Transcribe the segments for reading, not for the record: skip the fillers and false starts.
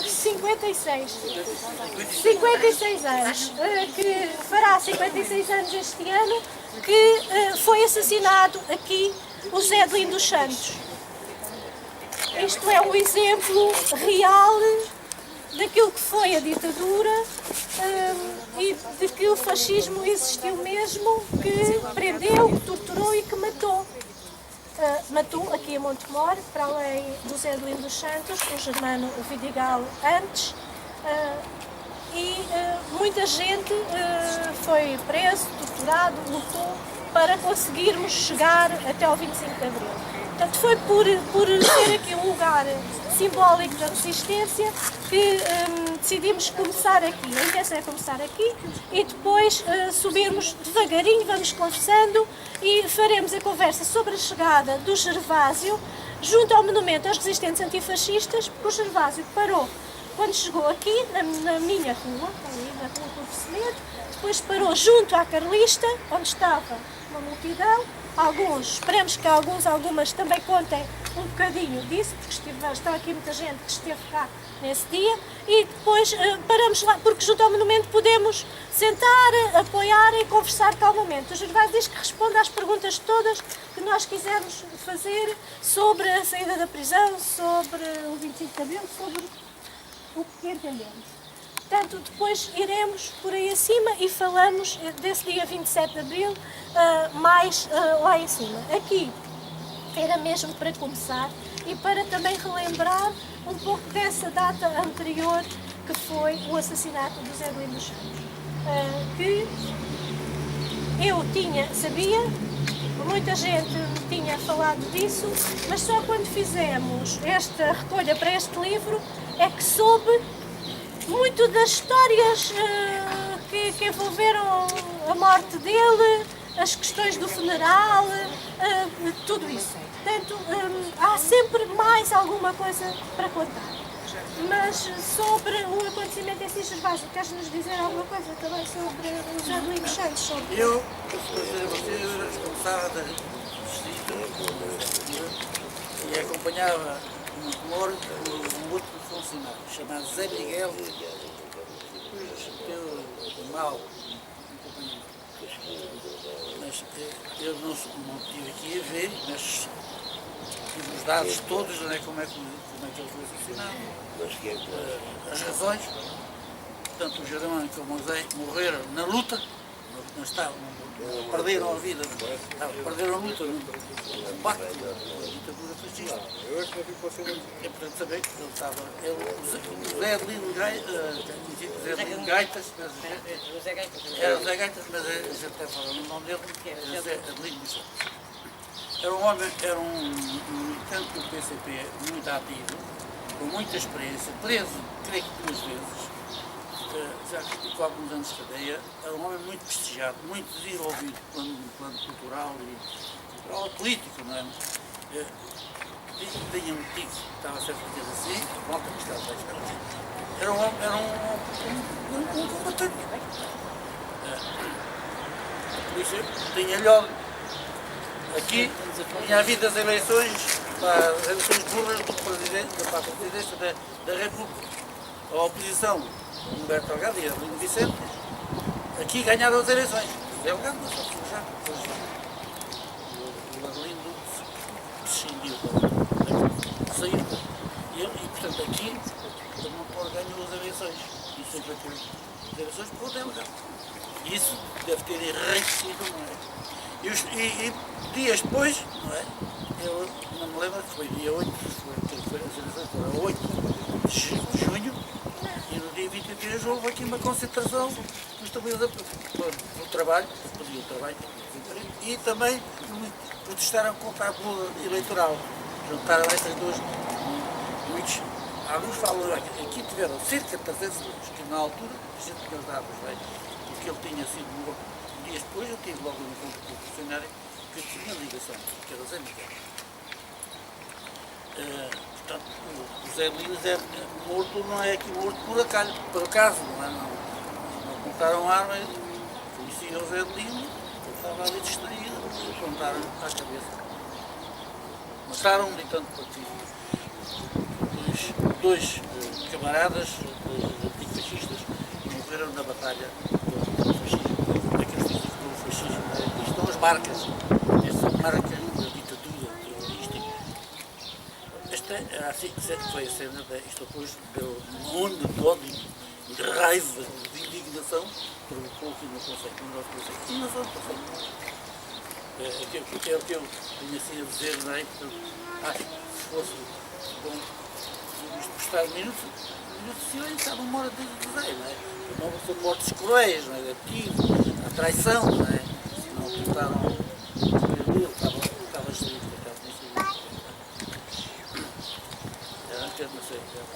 56 anos, que fará 56 anos este ano, que foi assassinado aqui o José Adelino dos Santos. Isto é um exemplo real daquilo que foi a ditadura e de que o fascismo existiu mesmo, que prendeu, que torturou e que matou. Matou aqui em Montemor, para além do José Adelino dos Santos, o Germano Vidigal antes, e muita gente foi preso, torturado, lutou para conseguirmos chegar até ao 25 de Abril. Portanto, foi por ser aqui um lugar simbólico da resistência que decidimos começar aqui. A intenção é começar aqui e depois subirmos devagarinho, vamos conversando e faremos a conversa sobre a chegada do Gervásio junto ao monumento aos resistentes antifascistas, porque o Gervásio parou quando chegou aqui, na minha rua, ali na rua Corvo Semedo, depois parou junto à Carlista, onde estava uma multidão. Esperemos que algumas também contem um bocadinho disso, porque está aqui muita gente que esteve cá nesse dia, e depois paramos lá, porque junto ao monumento podemos sentar, apoiar e conversar calmamente. O Gervásio diz que responde às perguntas todas que nós quisermos fazer sobre a saída da prisão, sobre o 25 de Abril, sobre o que entendemos. Portanto, depois iremos por aí acima e falamos desse dia 27 de Abril mais lá em cima. Aqui era mesmo para começar e para também relembrar um pouco dessa data anterior que foi o assassinato do José Adelino dos Santos. Que eu sabia, muita gente me tinha falado disso, mas só quando fizemos esta recolha para este livro é que soube muito das histórias que envolveram a morte dele, as questões do funeral, tudo isso. Portanto, há sempre mais alguma coisa para contar. Mas sobre o acontecimento em si, Gervásio, queres nos dizer alguma coisa também sobre o José Adelino dos Santos? Eu começava da distrito e acompanhava no Timor um outro funcionário chamado Zé Miguel, depois deu mal, mas eu não estive aqui a ver, mas tive os dados todos, não é, como é que ele foi assassinado, as razões. Portanto, o Germano e o Moisés morreram na luta, não estavam, perderam a vida, perderam a luta no combate da ditadura fascista. É portanto saber que ele estava, o Zé Adelino Gaitas, era o Zé Gaitas, mas a gente até fala no nome dele, era Zé Adelino dos Santos. Era um homem, era um militante do PCP muito ativo, com muita experiência, preso, creio que 2 vezes, já que ficou alguns anos de cadeia. Era um homem muito prestigiado, muito desenvolvido no plano cultural e político, não é? Tinha um tico que estava a ser feito assim, a volta que estava a ser. Era um combatente. Por isso, tinha-lhe ódio. Aqui tinha havido as eleições, as eleições burras para a presidência da República. A oposição, Humberto Delgado e Adelino Vicente, aqui ganharam as eleições. Delgado não sabe já. O Adelino prescindiu, saiu. E, portanto, aqui o Montemor ganhou as eleições. E sempre aquilo, as eleições por Delgado. Isso deve ter enriquecido, não é? E dias depois, não é? Eu não me lembro que foi dia 8, foi as eleições foram 8 de junho, e no dia 23 houve aqui uma concentração dos trabalhadores do trabalho, e também protestaram contra a bula eleitoral. Juntaram estas duas, muitos, alguns falam, aqui tiveram cerca de 300 alunos, que na altura, a gente tinha os dados, porque ele tinha sido morto. Dias depois eu tive logo um encontro com o funcionário que tinha ligação, que era o Zé Miguel. Portanto, o Zé Adelino é morto, não é aqui morto por acaso, não é? Não apontaram arma, conheciam o Zé Adelino, ele estava ali distraído, e apontaram à cabeça. Mataram um militante partido. Depois dois camaradas antifascistas que morreram na batalha contra o fascismo. Aqueles que dizem que o fascismo isto são as marcas, essa marca da ditadura terrorista. Esta assim, foi a cena, isto depois deu uma onda de ódio, de raiva, de indignação, provocou aqui no Conselho, no nosso Conselho. E não só no Conselho. É o que eu tenho assim a dizer, não é? Acho que se fosse bom prestar um minuto de silêncio, há uma hora de dizer, não é? Não são mortes cruéis, não é? A traição, não é? Não tentaram ele, estava escrito,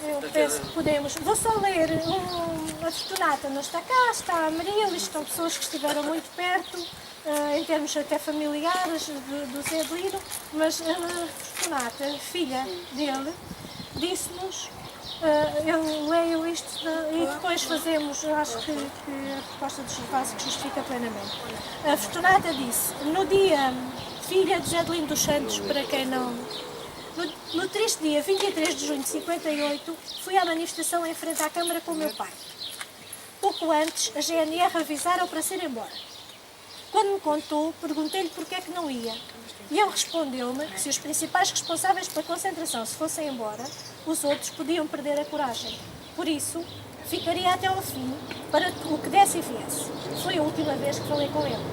Eu penso que podemos. Vou só ler. A Fortunata não está cá, está a Maria, isto estão pessoas que estiveram muito perto, em termos até familiares do Zé Delino, mas a Fortunata, filha dele, disse-nos, eu leio isto e depois fazemos, eu acho que a proposta de Gervásio justifica plenamente. A Fortunata disse, no dia, filha de José Delino dos Santos, para quem não... No triste dia 23 de junho de 58, fui à manifestação em frente à Câmara com o meu pai. Pouco antes, a GNR avisaram para se ir embora. Quando me contou, perguntei-lhe porquê é que não ia. E ele respondeu-me que se os principais responsáveis pela concentração se fossem embora, os outros podiam perder a coragem. Por isso, ficaria até ao fim para o que desse e viesse. Foi a última vez que falei com ele.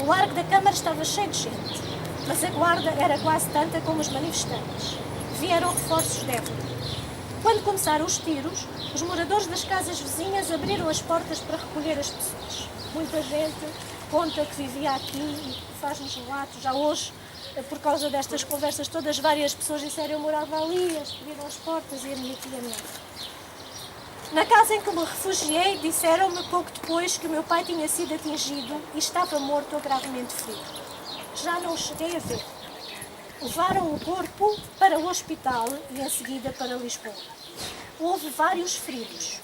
O largo da Câmara estava cheio de gente, mas a guarda era quase tanta como os manifestantes. Vieram reforços de Évora. Quando começaram os tiros, os moradores das casas vizinhas abriram as portas para recolher as pessoas. Muita gente conta que vivia aqui e faz-nos relatos. Já hoje, por causa destas conversas todas, várias pessoas disseram eu morava ali, eles abriram as portas e a minha tia não. Na casa em que me refugiei, disseram-me pouco depois que o meu pai tinha sido atingido e estava morto ou gravemente ferido. Já não o cheguei a ver. Levaram o corpo para o hospital e em seguida para Lisboa. Houve vários feridos,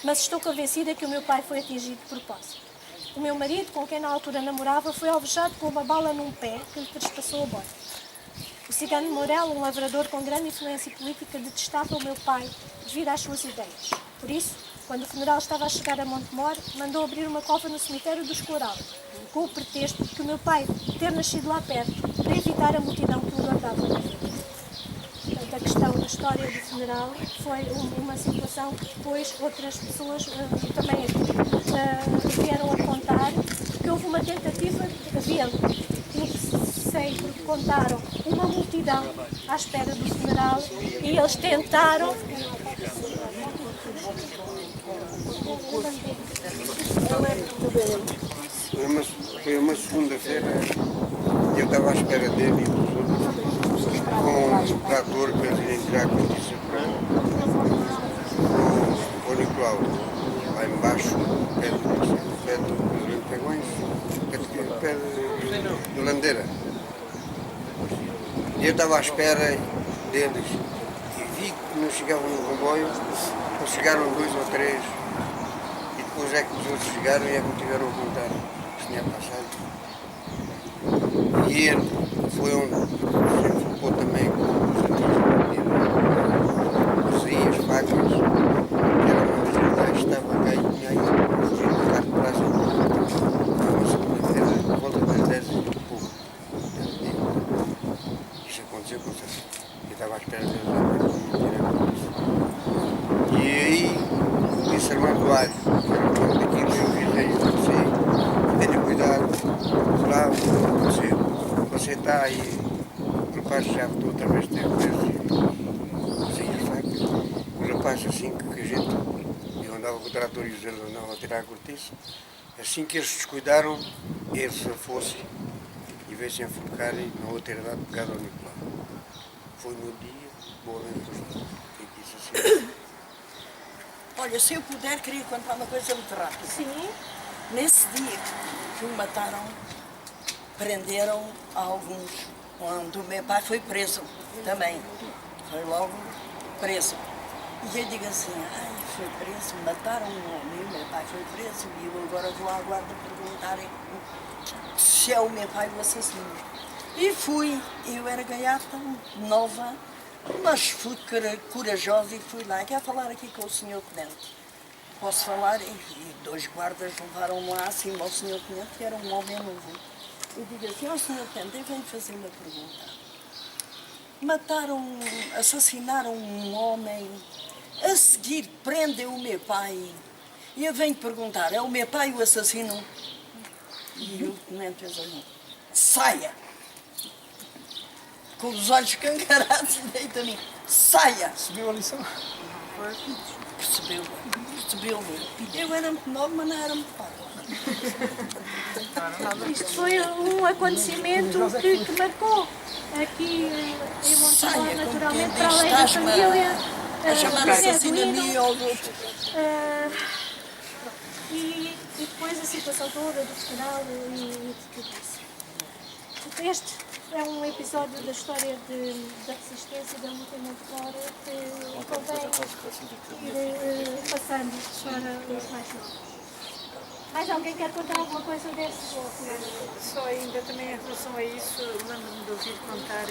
mas estou convencida que o meu pai foi atingido de propósito. O meu marido, com quem na altura namorava, foi alvejado com uma bala num pé que lhe trespassou a borda. O cigano Morel, um lavrador com grande influência política, detestava o meu pai devido às suas ideias. Por isso, quando o funeral estava a chegar a Montemor, mandou abrir uma cova no cemitério do Escoral, com o pretexto de que o meu pai ter nascido lá perto, para evitar a multidão que o guardava na vida. Portanto, a questão da história do funeral foi uma situação que depois outras pessoas também aqui vieram a contar que houve uma tentativa de vê-lo. Eu sei porque contaram uma multidão à espera do funeral e eles tentaram. Foi uma segunda-feira e eu estava à espera dele com um trator para ele entregar a notícia para o Nicolau, lá embaixo, pé do Pegões, pé de Landeira. E eu estava à espera deles e vi que não chegavam no comboio, só chegaram 2 ou 3 e depois é que os outros chegaram e é que me tiveram a contar o que tinha passado. E ele foi onde se enfocou também com os antigos, as facas, que era uma das estava cá e tinha aí um carro de praça. Uma segunda-feira, por volta das 10 e pouco. Isso aconteceu com certeza. Eu estava à espera deles lá. E aí, disse Armando Alho, daquilo eu disse, tenha cuidado, lá você está aí, o rapaz já voltou outra vez, teve as facas, o rapaz assim que a gente, eu andava com o trator e eles andavam a tirar a cortiça, assim que eles descuidaram, eles fossem e veio-se enforcarem na outra idade pegada ao Nicolau. Foi no dia, boa lembrança, que disse assim. Olha, se eu puder, queria contar uma coisa muito rápida. Sim. Nesse dia que o mataram, prenderam alguns, quando o meu pai foi preso também. Foi logo preso. E eu digo assim, ai, foi preso, mataram um homem, o meu pai foi preso, e eu agora vou à guarda perguntarem se é o meu pai o assassino. E fui, eu era gaiata, nova, Mas fui corajosa e fui lá. Quero falar aqui com o senhor Tenente. Posso falar? E 2 guardas levaram lá acima ao senhor Tenente, que era um homem novo. Eu digo assim, ó senhor Tenente, eu venho fazer uma pergunta. Assassinaram um homem, a seguir prendem o meu pai. E eu venho perguntar, é o meu pai o assassino? E o Tenente fez assim, saia! Com os olhos escancarados, deita a mim, saia! Subiu a lição? Percebeu-me. Eu era muito nova, mas não era muito parva. Isto foi um acontecimento que marcou aqui em Montemor, naturalmente, para além da família. A chamar assassino a mim e ao outro. E depois a situação toda do funeral e de tudo isso. Este é um episódio da história da resistência da luta em Montemor que convém ir passando para os mais novos. Mais alguém quer contar alguma coisa desse? Só ainda também em relação a isso, lembro-me de ouvir contar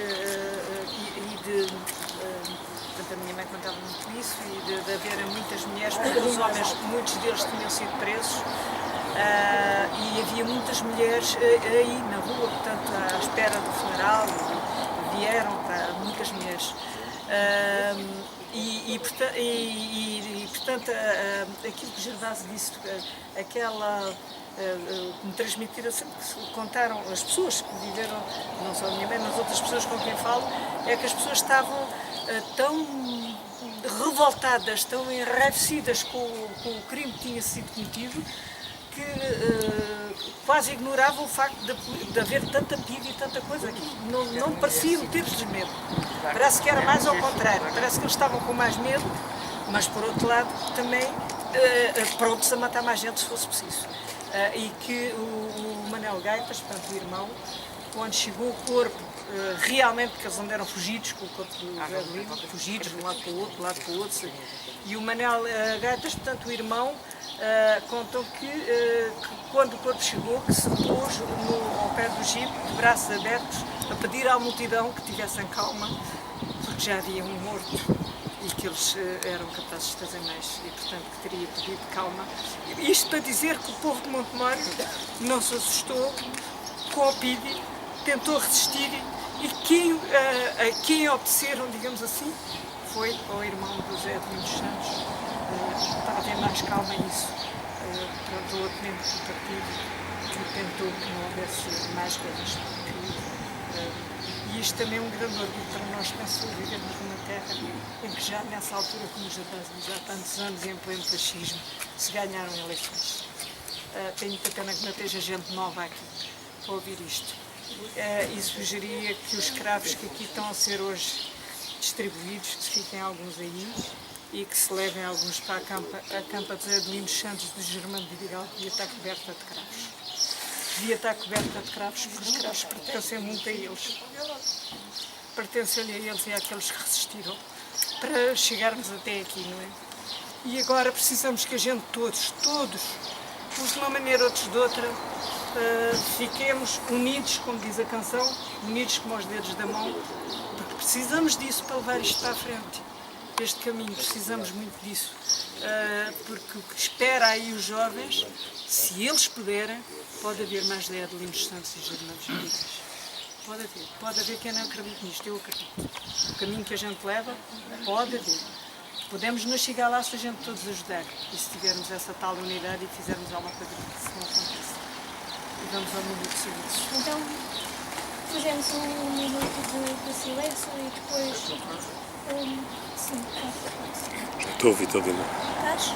portanto, a minha mãe contava muito isso e de haver muitas mulheres, porque os homens, muitos deles tinham sido presos e havia muitas mulheres aí na rua, portanto, à espera do funeral, vieram para muitas mulheres. Portanto, aquilo que Gervásio disse, aquela que me transmitiram sempre, que contaram as pessoas que viveram, não só a minha mãe, mas outras pessoas com quem falo, é que as pessoas estavam tão revoltadas, tão enraivecidas com o crime que tinha sido cometido, que quase ignoravam o facto de haver tanta piga e tanta coisa aqui. Não pareciam ter-lhes medo. Parece que era mais ao contrário. Parece que eles estavam com mais medo, mas por outro lado também prontos a matar mais gente se fosse preciso. E que o Manuel Gaitas, portanto o irmão, quando chegou o corpo, realmente, porque eles andaram fugidos com o corpo do Adelino, fugidos de um lado para o outro, e o Manuel Gaitas, portanto o irmão, contam que quando o corpo chegou, que se pôs ao pé do jipe, de braços abertos, a pedir à multidão que tivessem calma, porque já havia um morto e que eles eram capazes de fazer mais e, portanto, que teria pedido calma. Isto para dizer que o povo de Montemor não se assustou com o PIDE, tentou resistir e quem obedeceram, digamos assim, foi ao irmão do Zé de Muitos Santos, para haver mais calma nisso. Pronto, o outro membro do partido que tentou que não houvesse mais guerras. E isto também é um grande orgulho para nós, penso, vivemos numa terra em que já nessa altura, como já diz, há tantos anos, em pleno fascismo, se ganharam eleições. Tenho muita pena que não esteja gente nova aqui para ouvir isto. E sugeria que os escravos que aqui estão a ser hoje distribuídos, que se fiquem alguns aí e que se levem alguns para a campa de Zé de Lindos Santos de Germano de Vidigal, que devia estar coberta de cravos. Devia estar coberta de cravos, porque os cravos pertencem muito a eles. Pertencem-lhe a eles e àqueles que resistiram para chegarmos até aqui, não é? E agora precisamos que a gente todos, uns de uma maneira, outros de outra, fiquemos unidos, como diz a canção, unidos como os dedos da mão, porque precisamos disso para levar isto para a frente. Este caminho, precisamos muito disso, porque o que espera aí os jovens, se eles puderem, pode haver mais de Adelino Santos e Germanos Vidigal. Pode haver quem não acredite nisto, eu acredito. O caminho que a gente leva, pode haver. Podemos nos chegar lá se a gente todos ajudar, e se tivermos essa tal unidade e fizermos alguma coisa para que isso não aconteça. E vamos ao minuto de silêncio. Então, fazemos um minuto de silêncio e depois... sim, Estou a ouvir, Estás?